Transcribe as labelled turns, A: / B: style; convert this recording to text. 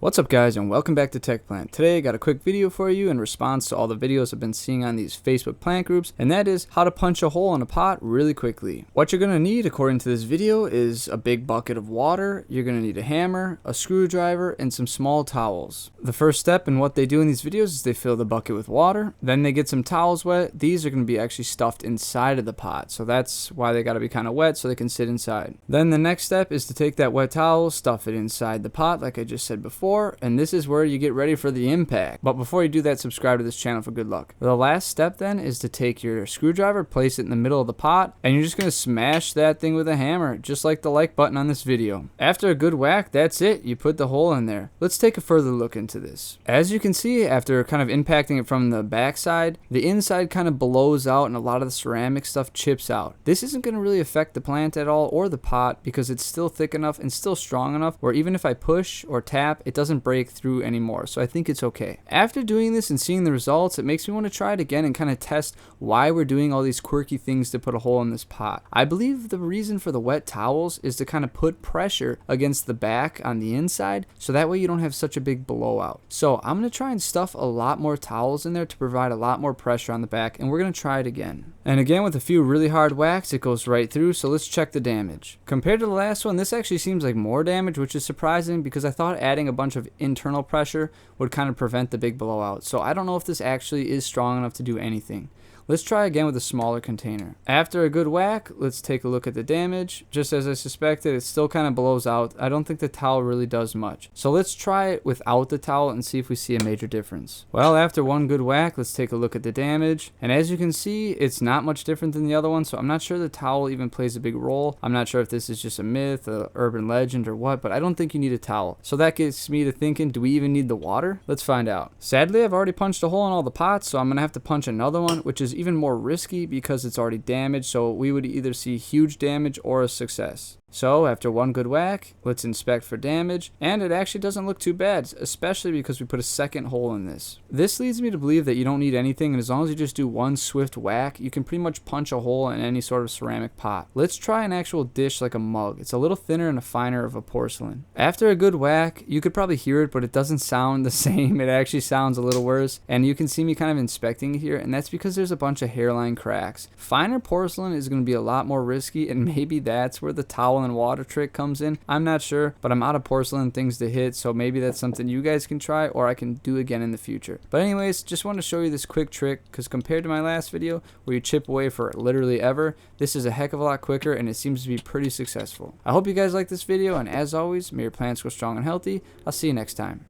A: What's up guys, and welcome back to Tech Plant. Today I got a quick video for you in response to all the videos I've been seeing on these Facebook plant groups, and that is how to punch a hole in a pot really quickly. What you're going to need according to this video is a big bucket of water, you're going to need a hammer, a screwdriver, and some small towels. The first step in what they do in these videos is they fill the bucket with water, then they get some towels wet. These are going to be actually stuffed inside of the pot, so that's why they got to be kind of wet so they can sit inside. Then the next step is to take that wet towel, stuff it inside the pot like I just said before, and this is where you get ready for the impact. But before you do that, subscribe to this channel for good luck. The last step then is to take your screwdriver, place it in the middle of the pot, and you're just going to smash that thing with a hammer, just like the like button on this video. After a good whack, that's it. You put the hole in there. Let's take a further look into this. As you can see, after kind of impacting it from the backside, the inside kind of blows out and a lot of the ceramic stuff chips out. This isn't going to really affect the plant at all or the pot because it's still thick enough and still strong enough where even if I push or tap, it doesn't break through anymore, so I think it's okay. After doing this and seeing the results, it makes me want to try it again and kind of test why we're doing all these quirky things to put a hole in this pot. I believe the reason for the wet towels is to kind of put pressure against the back on the inside, so that way you don't have such a big blowout. So I'm going to try and stuff a lot more towels in there to provide a lot more pressure on the back, and we're going to try it again. And again, with a few really hard whacks, it goes right through, so let's check the damage. Compared to the last one, this actually seems like more damage, which is surprising because I thought adding a bunch of internal pressure would kind of prevent the big blowout. So I don't know if this actually is strong enough to do anything. Let's try again with a smaller container. After a good whack, let's take a look at the damage. Just as I suspected, it still kind of blows out. I don't think the towel really does much. So let's try it without the towel and see if we see a major difference. Well, after one good whack, let's take a look at the damage. And as you can see, it's not much different than the other one, so I'm not sure the towel even plays a big role. I'm not sure if this is just a myth, a urban legend, or what, but I don't think you need a towel. So that gets me to thinking, do we even need the water? Let's find out. Sadly, I've already punched a hole in all the pots, so I'm gonna have to punch another one, which is even more risky because it's already damaged, so we would either see huge damage or a success. So after one good whack, let's inspect for damage, and it actually doesn't look too bad, especially because we put a second hole in this. This leads me to believe that you don't need anything, and as long as you just do one swift whack, you can pretty much punch a hole in any sort of ceramic pot. Let's try an actual dish like a mug. It's a little thinner and a finer of a porcelain. After a good whack, you could probably hear it, but it doesn't sound the same. It actually sounds a little worse, and you can see me kind of inspecting it here, and that's because there's a bunch of hairline cracks. Finer porcelain is going to be a lot more risky, and maybe that's where the towel and water trick comes in. I'm not sure, but I'm out of porcelain things to hit, so maybe that's something you guys can try or I can do again in the future. But anyways, just want to show you this quick trick because compared to my last video where you chip away for literally ever, this is a heck of a lot quicker and it seems to be pretty successful. I hope you guys like this video, and as always, may your plants grow strong and healthy. I'll see you next time.